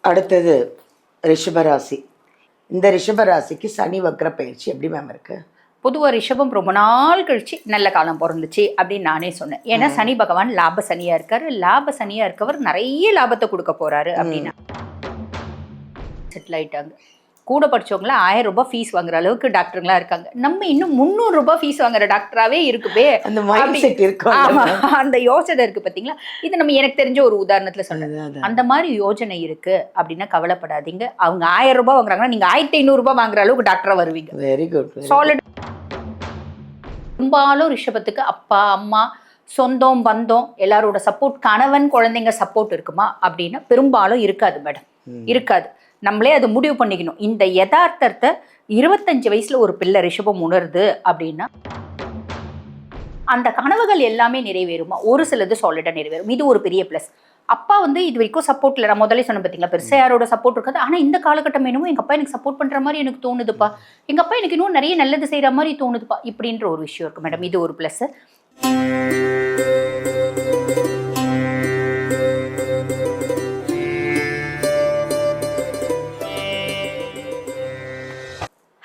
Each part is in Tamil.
அடுத்தது ரிஷபராசி. இந்த ரிஷபராசிக்கு சனி வக்ர பயிற்சி எப்படி மேம் இருக்கு? பொதுவாக ரிஷபம் ரொம்ப நாள் கழிச்சு நல்ல காலம் பிறந்துச்சு அப்படின்னு நானே சொன்னேன். ஏன்னா சனி பகவான் லாப சனியா இருக்காரு. லாப சனியா இருக்கவர் நிறைய லாபத்தை கொடுக்க போறாரு அப்படின்னா செட்டில் ஆயிட்டாங்க. கூட படிச்சவங்கள 1000 ரூபாய் ஃபீஸ் வாங்குற அளவுக்கு டாக்டருங்களா இருக்காங்க. நம்ம இன்னும் 300 ரூபாய் ஃபீஸ் வாங்குற டாக்டராகவே இருக்குவே. அந்த மைண்ட் செட் இருக்கு. அந்த யோசனை இருக்கு பார்த்தீங்களா? இது நம்ம எனக்கு தெரிஞ்ச ஒரு உதாரணத்தில் சொன்னது. அந்த மாதிரி யோஜனை இருக்கு அப்படின்னா கவலைப்படாதீங்க. அவங்க 1000 ரூபாய் வாங்குறாங்கன்னா நீங்க 1500 ரூபாய் வாங்குற அளவுக்கு டாக்டரா வருவீங்க. Very good. சாலிட். பெரும்பாலும் ரிஷபத்துக்கு அப்பா அம்மா சொந்தம் பந்தம் எல்லாரோட சப்போர்ட், கணவன் குழந்தைங்க சப்போர்ட் இருக்குமா அப்படின்னா பெரும்பாலும் இருக்காது மேடம். இருக்காது. நம்மளே அது முடிவு பண்ணிக்கணும். இந்த யதார்த்தத்தை 25 வயசுல ஒரு பிள்ளை ரிஷபம் உணருது அப்படின்னா அந்த கனவுகள் எல்லாமே நிறைவேறுமா? ஒரு சிலது சாலிடா நிறைவேறும். இது ஒரு பெரிய பிளஸ். அப்பா இது வரைக்கும் சப்போர்ட் இல்லை. நான் முதல்ல சொன்ன பார்த்தீங்களா, பெருசாக யாரோட சப்போர்ட் இருக்காது. ஆனால் இந்த காலகட்டம் என்னமோ எங்கள் அப்பா எனக்கு சப்போர்ட் பண்ணுற மாதிரி எனக்கு தோணுதுப்பா, எங்கள் அப்பா எனக்கு இன்னும் நிறைய நல்லது செய்கிற மாதிரி தோணுதுப்பா, இப்படின்ற ஒரு விஷயம் இருக்குது மேடம். இது ஒரு ப்ளஸ்.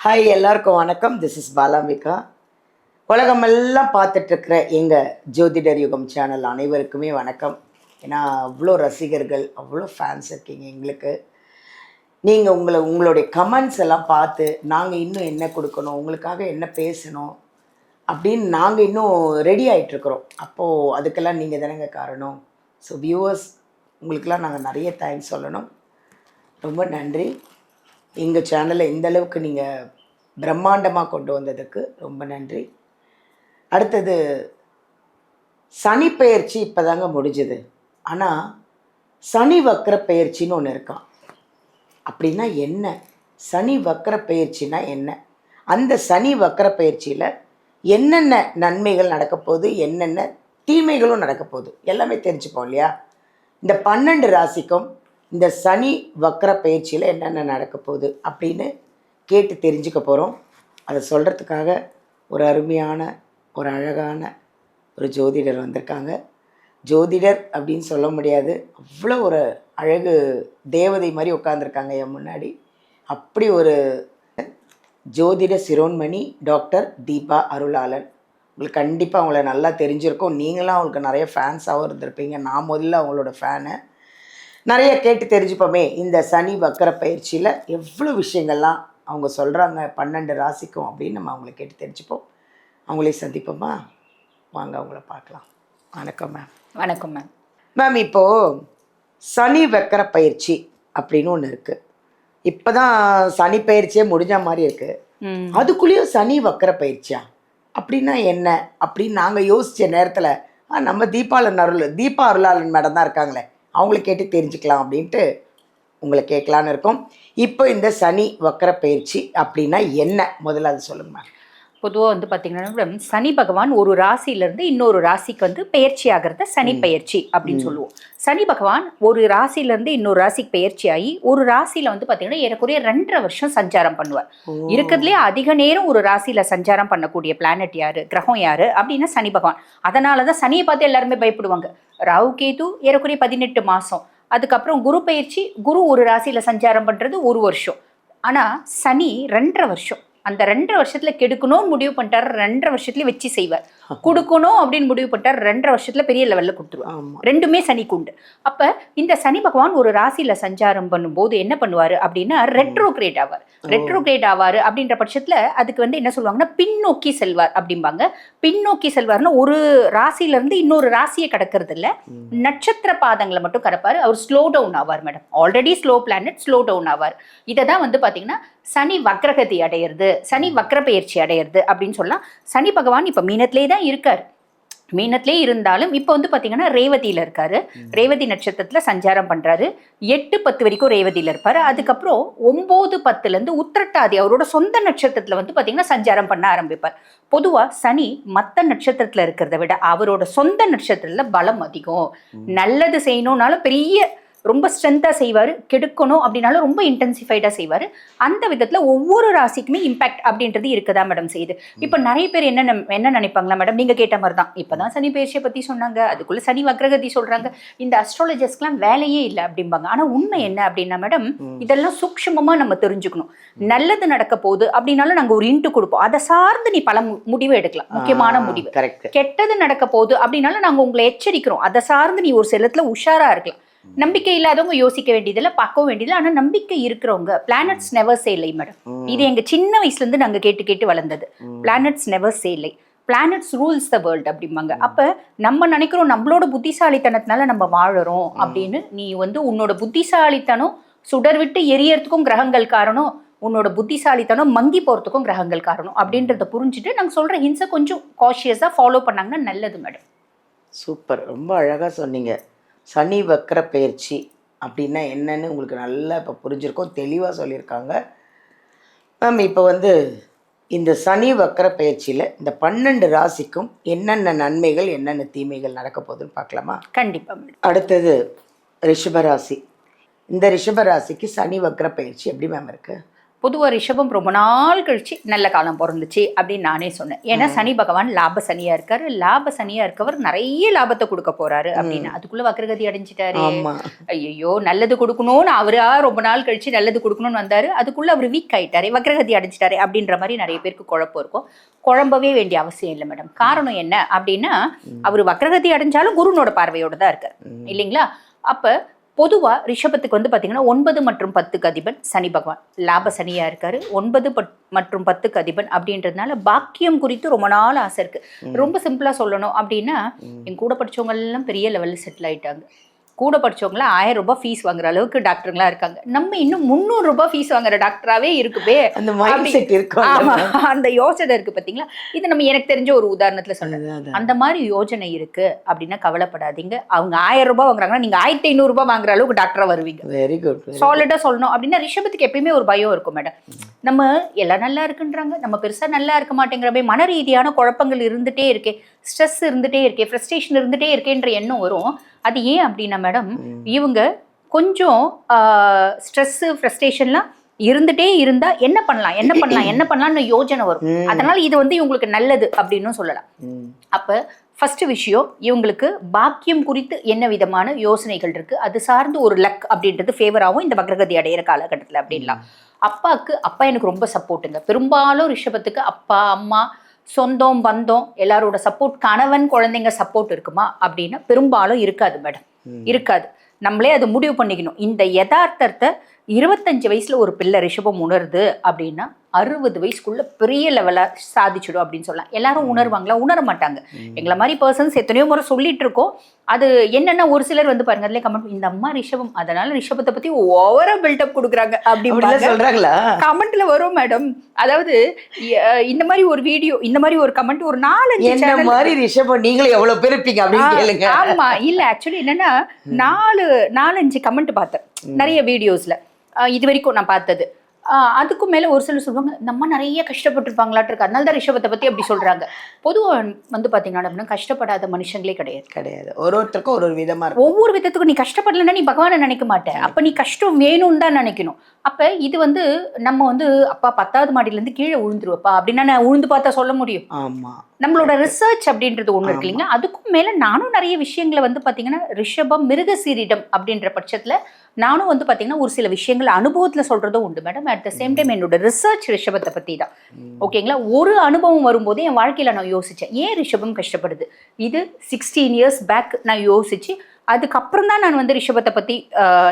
ஹாய், எல்லாருக்கும் வணக்கம். This is Balambika. உலகமெல்லாம் பார்த்துட்ருக்கிற எங்கள் ஜோதிடர் யுகம் சேனல் அனைவருக்குமே வணக்கம். ஏன்னா அவ்வளோ ரசிகர்கள், அவ்வளோ ஃபேன்ஸ் இருக்கீங்க எங்களுக்கு. நீங்கள் உங்களுடைய கமெண்ட்ஸ் எல்லாம் பார்த்து நாங்கள் இன்னும் என்ன கொடுக்கணும், உங்களுக்காக என்ன பேசணும் அப்படின்னு நாங்கள் இன்னும் ரெடி ஆகிட்டுருக்குறோம். அப்போது அதுக்கெல்லாம் நீங்கள் தானேங்க காரணம். ஸோ வியூவர்ஸ், உங்களுக்கெல்லாம் நாங்கள் நிறைய தேங்க்ஸ் சொல்லணும். ரொம்ப நன்றி. எங்கள் சேனலை இந்த அளவுக்கு நீங்கள் பிரம்மாண்டமாக கொண்டு வந்ததுக்கு ரொம்ப நன்றி. அடுத்தது சனி பெயர்ச்சி இப்போ தாங்க முடிஞ்சுது. ஆனால் சனி வக்ர பெயர்ச்சின்னு ஒன்று இருக்கான். அப்படின்னா என்ன? சனி வக்ர பெயர்ச்சினா என்ன? அந்த சனி வக்ர பயிற்சியில் என்னென்ன நன்மைகள் நடக்க போகுது, என்னென்ன தீமைகளும் நடக்க போகுது எல்லாமே தெரிஞ்சுப்போம் இல்லையா? இந்த 12 ராசிக்கும் இந்த சனி வக்ர பயிற்சியில் என்னென்ன நடக்க போகுது அப்படின்னு கேட்டு தெரிஞ்சுக்க போகிறோம். அதை சொல்கிறதுக்காக ஒரு அருமையான, ஒரு அழகான ஒரு ஜோதிடர் வந்திருக்காங்க. ஜோதிடர் அப்படின்னு சொல்ல முடியாது, அவ்வளோ ஒரு அழகு தேவதை மாதிரி உட்காந்துருக்காங்க என் முன்னாடி. அப்படி ஒரு ஜோதிட சிரோன்மணி டாக்டர் தீபா அருளாளன். உங்களுக்கு கண்டிப்பாக அவங்கள நல்லா தெரிஞ்சிருக்கும். நீங்களாம் அவங்களுக்கு நிறைய ஃபேன்ஸாகவும் இருந்திருப்பீங்க. நான் முதல்ல அவங்களோட ஃபேனு. நிறைய கேட்டு தெரிஞ்சுப்போமே. இந்த சனி வக்ர பயிற்சியில் எவ்வளோ விஷயங்கள்லாம் அவங்க சொல்கிறாங்க 12 ராசிக்கும் அப்படின்னு நம்ம அவங்கள கேட்டு தெரிஞ்சுப்போம். அவங்களே சந்திப்போமா? வாங்க அவங்கள பார்க்கலாம். வணக்கம் மேம். வணக்கம் மேம். மேம், இப்போது சனி வக்ர பயிற்சி அப்படின்னு ஒன்று இருக்குது. இப்போ தான் சனி பயிற்சியே முடிஞ்ச மாதிரி இருக்குது. அதுக்குள்ளேயும் சனி வக்ர பயிற்சியா அப்படின்னா என்ன அப்படின்னு நாங்கள் யோசித்த நேரத்தில் நம்ம தீபா அருளாளன் மேடம் தான் இருக்காங்களே, அவங்கள கேட்டு தெரிஞ்சுக்கலாம் அப்படின்ட்டு உங்களை கேட்கலான்னு இருக்கோம். இப்போ இந்த சனி வக்ர பயிற்சி அப்படின்னா என்ன, முதல்ல அது சொல்லுங்க மேம். பொதுவாக பார்த்தீங்கன்னா சனி பகவான் ஒரு ராசியிலேருந்து இன்னொரு ராசிக்கு பெயர்ச்சி ஆகிறத சனி பெயர்ச்சி அப்படின்னு சொல்லுவோம். சனி பகவான் ஒரு ராசியிலேருந்து இன்னொரு ராசிக்கு பெயர்ச்சி ஆகி ஒரு ராசியில் பார்த்தீங்கன்னா ஏறக்குறைய 2.5 வருஷம் சஞ்சாரம் பண்ணுவார். இருக்கிறதுலே அதிக நேரம் ஒரு ராசியில் சஞ்சாரம் பண்ணக்கூடிய பிளானட் யாரு, கிரகம் யாரு அப்படின்னா சனி பகவான். அதனால தான் சனியை பார்த்து எல்லாருமே பயப்படுவாங்க. ராகு கேது ஏறக்குறைய 18 மாதம். அதுக்கப்புறம் குரு பயிற்சி, குரு ஒரு ராசியில் சஞ்சாரம் பண்ணுறது 1 வருஷம். ஆனால் சனி 2.5 வருஷம். அந்த 2.5 வருஷத்துல கெடுக்கணும்னு முடிவு பண்ணிட்டார், 2.5 வருஷத்துல வச்சு செய்வார். கொடுக்கணும் அப்படின்னு முடிவு பண்ணிட்டார், 2.5 வருஷத்துல பெரிய லெவல்ல கொடுத்துருவார். ரெண்டுமே சனிக்கு உண்டு. அப்ப இந்த சனி பகவான் ஒரு ராசியில சஞ்சாரம் பண்ணும்போது என்ன பண்ணுவாரு அப்படின்னா ரெட்ரோகிரேட் ஆவார். ரெட்ரோகிரேட் ஆவாரு அப்படின்ற பட்சத்துல அதுக்கு என்ன சொல்லுவாங்கன்னா பின்னோக்கி செல்வார் அப்படிம்பாங்க. பின்னோக்கி செல்வார்னா ஒரு ராசியில இருந்து இன்னொரு ராசியை கடக்கிறது இல்ல, நட்சத்திர பாதங்களை மட்டும் கடப்பாரு. அவர் ஸ்லோ டவுன் ஆவார் madam. Already slow planet slow down ஆவார். இதை தான் பாத்தீங்கன்னா சனி வக்ரகதி அடையிறது, சனி வக்ர பயிற்சி அடையிறது அப்படின்னு சொல்லலாம். சனி பகவான் இப்ப மீனத்திலே தான் இருக்காரு. மீனத்திலே இருந்தாலும் இப்போ பார்த்தீங்கன்னா ரேவதியில இருக்காரு. ரேவதி நட்சத்திரத்துல சஞ்சாரம் பண்றாரு. 8-10 வரைக்கும் ரேவதியில இருப்பாரு. அதுக்கப்புறம் 9-10 உத்திரட்டாதி அவரோட சொந்த நட்சத்திரத்துல பார்த்தீங்கன்னா சஞ்சாரம் பண்ண ஆரம்பிப்பார். பொதுவா சனி மற்ற நட்சத்திரத்துல இருக்கிறத விட அவரோட சொந்த நட்சத்திரத்துல பலம் அதிகம். நல்லது செய்யணும்னாலும் பெரிய ரொம்ப ஸ்ட்ரென்த்தாக செய்வார், கெடுக்கணும் அப்படின்னாலும் ரொம்ப இன்டென்சிஃபைடாக செய்வார். அந்த விதத்தில் ஒவ்வொரு ராசிக்குமே இம்பாக்ட் அப்படின்றது இருக்குதா மேடம் செய்யுது. இப்போ நிறைய பேர் என்ன நினைப்பாங்களா மேடம், நீங்கள் கேட்ட மாதிரி தான், இப்போ தான் சனி பயிற்சியை பற்றி சொன்னாங்க, அதுக்குள்ளே சனி வக்ரகதி சொல்கிறாங்க, இந்த அஸ்ட்ராலஜர்ஸ்க்குலாம் வேலையே இல்லை அப்படிம்பாங்க. ஆனால் உண்மை என்ன அப்படின்னா மேடம், இதெல்லாம் சூக்ஷ்மமாக நம்ம தெரிஞ்சுக்கணும். நல்லது நடக்க போகுது அப்படின்னாலும் நாங்கள் ஒரு இன்ட்டு கொடுப்போம், அதை சார்ந்து நீ பல முடிவு எடுக்கலாம், முக்கியமான முடிவு. கெட்டது நடக்க போகுது அப்படின்னாலும் நாங்கள் உங்களை எச்சரிக்கிறோம், அதை சார்ந்து நீ ஒரு சிலத்துல உஷாராக இருக்கலாம். நம்பிக்கை இல்லாதவங்க யோசிக்க வேண்டியதில்லை, பார்க்கவும் வேண்டியதில்லை. ஆனால் நம்பிக்கை இருக்கிறவங்க பிளானட்ஸ் நெவர் சே இல்லை மேடம். இது எங்க சின்ன வயசுல இருந்து நாங்கள் கேட்டு கேட்டு வளர்ந்தது. பிளானட்ஸ் நெவர் சே இல்லை, பிளானட்ஸ் ரூல்ஸ் த வேர்ல்ட் அப்படிம்பாங்க. அப்ப நம்ம நினைக்கிறோம் நம்மளோட புத்திசாலித்தனத்தினால நம்ம வாழறோம் அப்படின்னு. நீ உன்னோட புத்திசாலித்தனம் சுடர் விட்டு எரியறதுக்கும் கிரகங்கள் காரணம், உன்னோட புத்திசாலித்தனம் மங்கி போறதுக்கும் கிரகங்கள் காரணம் அப்படின்றத புரிஞ்சுட்டு நாங்கள் சொல்ற ஹின்ஸை கொஞ்சம் காஷியஸா ஃபாலோ பண்ணாங்கன்னா நல்லது மேடம். சூப்பர், ரொம்ப அழகாக சொன்னீங்க. சனி வக்ர பயிற்சி அப்படின்னா என்னன்னு உங்களுக்கு நல்லா இப்போ புரிஞ்சிருக்கோம், தெளிவாக சொல்லியிருக்காங்க மேம். இப்போ இந்த சனி வக்ர பயிற்சியில் இந்த 12 ராசிக்கும் என்னென்ன நன்மைகள் என்னென்ன தீமைகள் நடக்க போகுதுன்னு பார்க்கலாமா? கண்டிப்பாக மேடம். அடுத்தது ரிஷபராசி. இந்த ரிஷபராசிக்கு சனி வக்ர பயிற்சி எப்படி மேம் இருக்கு? பொதுவாக ரிஷபம் ரொம்ப நாள் கழிச்சு நல்ல காலம் பிறந்துச்சு அப்படின்னு நானே சொன்னேன். ஏன்னா சனி பகவான் லாப சனியா இருக்காரு, லாப சனியா இருக்கவர் நிறைய லாபத்தை கொடுக்க போறாரு அப்படின்னு. அதுக்குள்ள வக்ரகதி அடைஞ்சிட்டாரு. ஐயோ நல்லது கொடுக்கணும்னு அவரா ரொம்ப நாள் கழிச்சு நல்லது கொடுக்கணும்னு வந்தாரு, அதுக்குள்ள அவர் வீக் ஆயிட்டாரு, வக்ரகதி அடைஞ்சிட்டாரு அப்படின்ற மாதிரி நிறைய பேருக்கு குழப்பம் இருக்கும். குழம்பவே வேண்டிய அவசியம் இல்லை மேடம். காரணம் என்ன அப்படின்னா, அவர் வக்ரகதி அடைஞ்சாலும் குருனோட பார்வையோட தான் இருக்காரு இல்லைங்களா? அப்ப பொதுவா ரிஷபத்துக்கு பாத்தீங்கன்னா 9 மற்றும் 10க்கு அதிபன் சனி பகவான், லாப சனியா இருக்காரு. 9 மற்றும் 10க்கு அதிபன் அப்படின்றதுனால பாக்கியம் குறித்து ரொம்ப நாள் ஆசை இருக்கு. ரொம்ப சிம்பிளா சொல்லணும் அப்படின்னா, என் கூட படிச்சவங்க எல்லாம் பெரிய லெவல்ல செட்டில் ஆயிட்டாங்க. கூட படிச்சவங்கள 1000 ரூபாய் ஃபீஸ் வாங்குற அளவுக்கு டாக்டருங்களா இருக்காங்க. நம்ம இன்னும் 300 ரூபாய் ஃபீஸ் வாங்குற டாக்டராவே இருக்குவே, அந்த யோசனை இருக்கு பாத்தீங்களா? இது நம்ம எனக்கு தெரிஞ்ச ஒரு உதாரணத்துல சொன்னேன். அந்த மாதிரி யோஜனை இருக்கு அப்படின்னா கவலைப்படாதீங்க. அவங்க 1000 ரூபாய் வாங்குறாங்கன்னா நீங்க 1500 ரூபாய் வாங்குற அளவுக்கு டாக்டரா வருவீங்க. Very good. சாலிடா சொல்லணும் அப்படின்னா ரிஷபத்துக்கு எப்பயுமே ஒரு பயம் இருக்கும் மேடம். நம்ம எல்லாம் நல்லா இருக்குன்றாங்க, நம்ம பெருசா நல்லா இருக்க மாட்டேங்கிறப்ப மன ரீதியான குழப்பங்கள் இருந்துட்டே இருக்கே, ஸ்ட்ரெஸ் இருந்துட்டே இருக்கே, ஃப்ரஸ்ட்ரேஷன் இருந்துட்டே இருக்கேன்ற எண்ணம் வரும். அது ஏன் அப்படின்னா மேடம், இவங்க கொஞ்சம் ஸ்ட்ரெஸ் ஃப்ரஸ்ட்ரேஷன்லாம் இருந்துட்டே இருந்தா என்ன பண்ணலாம்னு யோஜனை வரும். அதனால இது இவங்களுக்கு நல்லது அப்படின்னு சொல்லலாம். அப்ப ஃபர்ஸ்ட் விஷயம், இவங்களுக்கு பாக்கியம் குறித்து என்ன விதமான யோசனைகள் இருக்கு, அது சார்ந்து ஒரு லக் அப்படின்றது ஃபேவராகவும் இந்த வக்ரகதி அடையிற காலகட்டத்தில் அப்படின்லாம். அப்பா எனக்கு ரொம்ப சப்போர்ட்டுங்க. பெரும்பாலும் ரிஷபத்துக்கு அப்பா அம்மா சொந்தம் பந்தம் எல்லாரோட சப்போர்ட், கணவன் குழந்தைங்க சப்போர்ட் இருக்குமா அப்படின்னா பெரும்பாலும் இருக்காது மேடம், இருக்காது. நம்மளே அது முடிவு பண்ணிக்கணும். இந்த யதார்த்தத்தை 25 வயசுல ஒரு பிள்ளை ரிஷபம் உணருது அப்படின்னா 60 வயசுக்குள்ள பெரிய லெவலா சாதிச்சிடும் அப்படின்னு சொல்லலாம். எல்லாரும் உணர்வாங்களா? உணர மாட்டாங்க. எங்களை மாதிரி பர்சன்ஸ் எத்தனையோ முறை சொல்லிட்டு இருக்கோம். அது என்னன்னா, ஒரு சிலர் பாருங்க அதுல கமெண்ட், இந்த அம்மா ரிஷபம் அதனால ரிஷபத்தை பத்தி ஓவரா பில்டப் கொடுக்குறாங்க அப்படின்னு சொல்றாங்களா கமெண்ட்ல வரும் மேடம். அதாவது இந்த மாதிரி ஒரு வீடியோ, இந்த மாதிரி ஒரு கமெண்ட் ஒரு 4-5 மாதிரி ரிஷபம் நீங்களே எவ்வளவு பேர் இருப்பீங்க அப்படின்னு கேளுங்க. ஆமா, இல்ல ஆக்சுவலி என்னன்னா 4-5 கமெண்ட் பார்த்தேன் நிறைய வீடியோஸ்ல இது வரைக்கும் நான் பார்த்தது. அதுக்கும் மேல ஒரு சிலர் சொல்லுவாங்க, நம்ம நிறைய கஷ்டப்பட்டுருப்பாங்களாட்டு இருக்கு, அதனால தான் ரிஷபத்தை பத்தி அப்படி சொல்றாங்க. பொதுவாக பாத்தீங்கன்னா கஷ்டப்படாத மனுஷங்களே கிடையாது. ஒருத்தருக்கும் ஒரு விதமா இருக்கும். ஒவ்வொரு விதத்துக்கும் நீ கஷ்டப்படலன்னா நீ பகவானை நினைக்க மாட்டேன். அப்ப நீ கஷ்டம் வேணும்னு தான் நினைக்கணும். அப்ப இது நம்ம அப்பா 10வது மாடியில இருந்து கீழே விழுந்துருவப்பா அப்படின்னா நான் விழுந்து பார்த்தா சொல்ல முடியும்? ஆமா, நம்மளோட ரிசர்ச் அப்படின்றது ஒண்ணு இருக்கு இல்லைங்களா? அதுக்கும் மேல நானும் நிறைய விஷயங்களை பாத்தீங்கன்னா ரிஷபம் மிருகசீரிடம் அப்படின்ற பட்சத்துல நானும் பாத்தீங்கன்னா ஒரு சில விஷயங்கள் அனுபவத்துல சொல்றதும் உண்டு madam. At the same time என்னோட ரிசர்ச் ரிஷபத்தை பத்தி தான். ஓகேங்களா? ஒரு அனுபவம் வரும்போது என் வாழ்க்கையில நான் யோசிச்சேன், ஏன் ரிஷபம் கஷ்டப்படுது. இது 16 years பேக் நான் யோசிச்சு அதுக்கப்புறம் தான் நான் ரிஷபத்தை பத்தி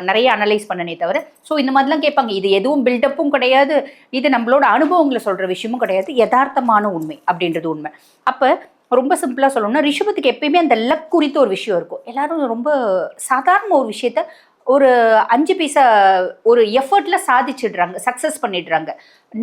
நிறைய அனலைஸ் பண்ணனே தவிர. ஸோ இந்த மாதிரிலாம் கேட்பாங்க, இது எதுவும் பில்டப்பும் கிடையாது, இது நம்மளோட அனுபவங்களை சொல்ற விஷயமும் கிடையாது, யதார்த்தமான உண்மை அப்படின்றது உண்மை. அப்ப ரொம்ப சிம்பிளா சொல்லணும்னா ரிஷபத்துக்கு எப்பயுமே அந்த லக் குறித்த ஒரு விஷயம் இருக்கும். எல்லாரும் ரொம்ப சாதாரண ஒரு விஷயத்த ஒரு 5 பைசா ஒரு எஃபர்ட்ல சாதிச்சிடுறாங்க, சக்சஸ் பண்ணிடுறாங்க.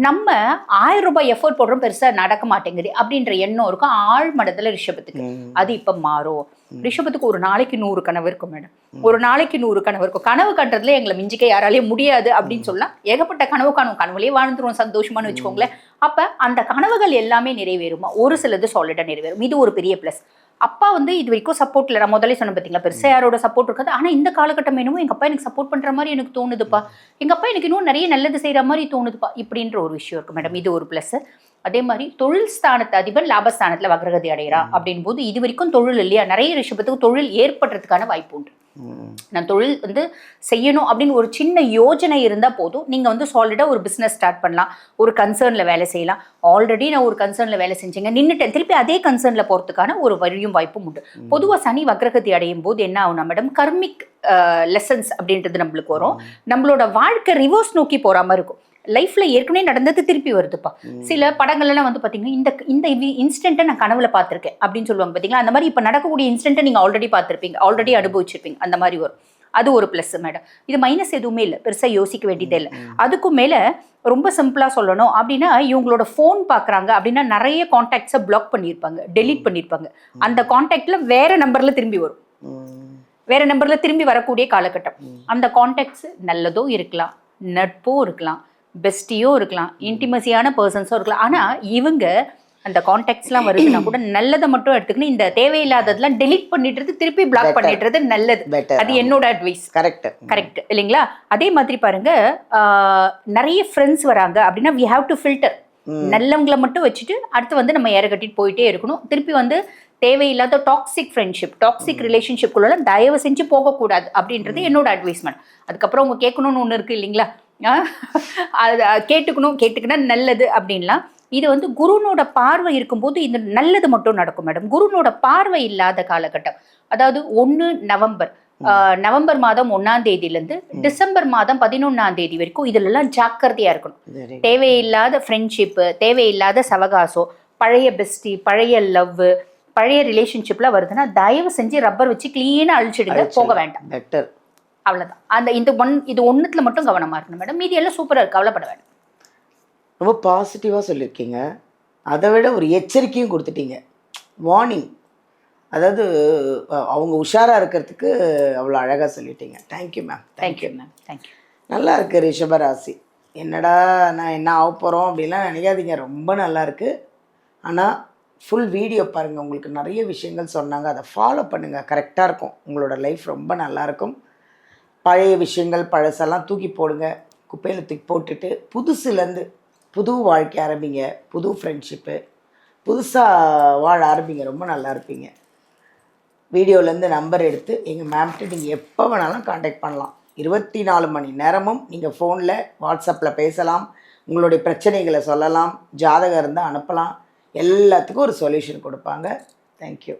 நம்ம 1000 ரூபாய் எஃபர்ட் போடுறோம், பெருசா நடக்க மாட்டேங்குது அப்படின்ற எண்ணம் இருக்கும் ஆழ் மனதுல ரிஷபத்துக்கு. அது இப்ப மாறும். ரிஷபத்துக்கு ஒரு நாளைக்கு 100 கனவு இருக்கும் மேடம். ஒரு நாளைக்கு 100 கனவு இருக்கும். கனவு கண்டுறதுல எங்களை மிஞ்சிக்க யாராலையும் முடியாது அப்படின்னு சொல்லலாம். ஏகப்பட்ட கனவு காணும், கனவுலயே வாழ்ந்துருவோம் சந்தோஷமானு வச்சுக்கோங்களேன். அப்ப அந்த கனவுகள் எல்லாமே நிறைவேறுமா? ஒரு சிலது சாலிடா நிறைவேறும். இது ஒரு பெரிய பிளஸ். அப்பா வந்து இது வரைக்கும் சப்போர்ட் இல்லை. நான் முதல்ல சொன்ன பார்த்தீங்களா, பெருசாக யாரோட சப்போர்ட் இருக்காது. ஆனால் இந்த காலகட்டம் என்னமோ எங்கள் அப்பா எனக்கு சப்போர்ட் பண்ணுற மாதிரி எனக்கு தோணுதுப்பா, எங்கள் அப்பா எனக்கு இன்னும் நிறைய நல்லது செய்கிற மாதிரி தோணுதுப்பா, இப்படின்ற ஒரு விஷயம் இருக்குது மேடம். இது ஒரு ப்ளஸ். அதே மாதிரி தொழில் ஸ்தானத்து அதிபர் லாபஸ்தானத்தில் வக்ரகதி அடைகிறா அப்படின் போது இது வரைக்கும் தொழில் இல்லையா, நிறைய ரிஷபத்துக்கு தொழில் ஏற்படுறதுக்கான வாய்ப்பு உண்டு. நான் தொழில் வந்து செய்யணும் அப்படின்னு ஒரு சின்ன யோஜனை இருந்தால் போதும், நீங்கள் வந்து சாலிடாக ஒரு பிஸ்னஸ் ஸ்டார்ட் பண்ணலாம், ஒரு கன்சர்னில் வேலை செய்யலாம். ஆல்ரெடி நான் ஒரு கன்சர்னில் வேலை செஞ்சேங்க, நின்றுட்டேன், திருப்பி அதே கன்சர்னில் போகிறதுக்கான ஒரு வழியும் வாய்ப்பும் உண்டு. பொதுவாக சனி வக்ரகதி அடையும் போது என்ன ஆகும்னா மேடம், கர்மிக் லெசன்ஸ் அப்படின்றது நம்மளுக்கு வரும். நம்மளோட வாழ்க்கை ரிவர்ஸ் நோக்கி போகிற மாதிரி இருக்கும். லைஃப்ல ஏற்கனவே நடந்தது திருப்பி வருதுப்பா. சில படங்கள்லாம் வந்து பாத்தீங்கன்னா இந்த இன்ஸ்டன்ட்டை நான் கனவுல பார்த்திருக்கேன் அப்படின்னு சொல்லுவாங்க பாத்தீங்களா. அந்த மாதிரி இப்ப நடக்கக்கூடிய இன்ஸ்டன்ட்டை நீங்க ஆல்ரெடி பார்த்திருப்பீங்க, ஆல்ரெடி அனுபவிச்சிருப்பீங்க, அந்த மாதிரி வரும். அது ஒரு பிளஸ் மேடம். இது மைனஸ் எதுவுமே இல்லை, பெருசா யோசிக்க வேண்டியதே இல்லை. அதுக்கும் மேல ரொம்ப சிம்பிளா சொல்லணும் அப்படின்னா, இவங்களோட ஃபோன் பாக்குறாங்க அப்படின்னா நிறைய கான்டாக்ட்ஸை பிளாக் பண்ணியிருப்பாங்க, டெலீட் பண்ணியிருப்பாங்க. அந்த கான்டாக்ட்ல வேற நம்பர்ல திரும்பி வரும், வேற நம்பர்ல திரும்பி வரக்கூடிய காலகட்டம். அந்த கான்டாக்ட்ஸ் நல்லதும் இருக்கலாம், நட்பும் இருக்கலாம், பெஸ்டியும் இருக்கலாம், இன்டிமசியான பர்சன்ஸும் இருக்கலாம். ஆனால் இவங்க அந்த கான்டாக்ட்ஸ்லாம் வருதுன்னா கூட நல்லதை மட்டும் எடுத்துக்கணும். இந்த தேவையில்லாததெல்லாம் டெலீட் பண்ணிடுறது, திருப்பி பிளாக் பண்ணிடுறது நல்லது. அது என்னோட அட்வைஸ். கரெக்ட் இல்லைங்களா? அதே மாதிரி பாருங்க, நிறைய ஃப்ரெண்ட்ஸ் வராங்க அப்படின்னா வி ஹாவ் டு ஃபில்டர். நல்லவங்களை மட்டும் வச்சுட்டு அடுத்து வந்து நம்ம ஏற கட்டிட்டு போயிட்டே இருக்கணும். திருப்பி வந்து தேவையில்லாத டாக்ஸிக் ஃப்ரெண்ட்ஷிப், டாக்ஸிக் ரிலேஷன்ஷிப்குள்ள தயவு செஞ்சு போகக்கூடாது அப்படின்றது என்னோட அட்வைஸ்மெண்ட். அதுக்கப்புறம் அவங்க கேட்கணும்னு ஒன்று இருக்கு இல்லைங்களா, அது கேட்டுக்கினா நல்லது அப்படின்லாம். இது வந்து குருனோட பார்வை இருக்கும்போது இது நல்லது மட்டும் நடக்கும் மேடம். குருனோட பார்வை இல்லாத காலகட்டம், அதாவது 1 நவம்பர், நவம்பர் மாதம் 1ஆம் தேதியிலேருந்து டிசம்பர் மாதம் 11ஆம் தேதி வரைக்கும் இதுலலாம் ஜாக்கிரதையா இருக்கணும். தேவையில்லாத ஃப்ரெண்ட்ஷிப்பு, தேவையில்லாத சவகாசம், பழைய பெஸ்டி, பழைய லவ், பழைய ரிலேஷன்ஷிப்லாம் வருதுன்னா தயவு செஞ்சு ரப்பர் வச்சு கிளீனாக அழிச்சிடுங்க, போக வேண்டாம். பெட்டர், அவ்வளோதான். அந்த இது ஒன்றுத்துல மட்டும் கவனமாக இருக்கணும் மேடம். மீதி எல்லாம் சூப்பராக இருக்கு, கவலைப்பட வேண்டாம். ரொம்ப பாசிட்டிவாக சொல்லியிருக்கீங்க. அதை விட ஒரு எச்சரிக்கையும் கொடுத்துட்டீங்க, வார்னிங். அதாவது அவங்க உஷாராக இருக்கிறதுக்கு அவ்வளோ அழகாக சொல்லிட்டீங்க. Thank you ma'am. Thank you ma'am. Thank you. நல்லா இருக்குது ரிஷபராசி. என்னடா நான் என்ன ஆக போகிறோம் அப்படின்லாம் நினைக்காதீங்க, ரொம்ப நல்லா இருக்குது. ஆனால் ஃபுல் வீடியோ பாருங்கள், உங்களுக்கு நிறைய விஷயங்கள் சொன்னாங்க, அதை ஃபாலோ பண்ணுங்கள், கரெக்டாக இருக்கும். உங்களோட லைஃப் ரொம்ப நல்லாயிருக்கும். பழைய விஷயங்கள் பழசெல்லாம் தூக்கி போடுங்க, குப்பையில் தூக்கி போட்டுட்டு புதுசுலேருந்து புது வாழ்க்கை ஆரம்பிங்க, புது ஃப்ரெண்ட்ஷிப்பு, புதுசாக வாழ ஆரம்பிங்க, ரொம்ப நல்லா இருப்பீங்க. வீடியோலேருந்து நம்பர் எடுத்து எங்கள் மேம்கிட்ட நீங்கள் எப்போ வேணாலும் காண்டாக்ட் பண்ணலாம். 24 மணி நேரமும் நீங்கள் ஃபோனில் வாட்ஸ்அப்பில் பேசலாம், உங்களுடைய பிரச்சனைகளை சொல்லலாம், ஜாதகம் இருந்தால் அனுப்பலாம், எல்லாத்துக்கும் ஒரு சொல்யூஷன் கொடுப்பாங்க. தேங்க்யூ.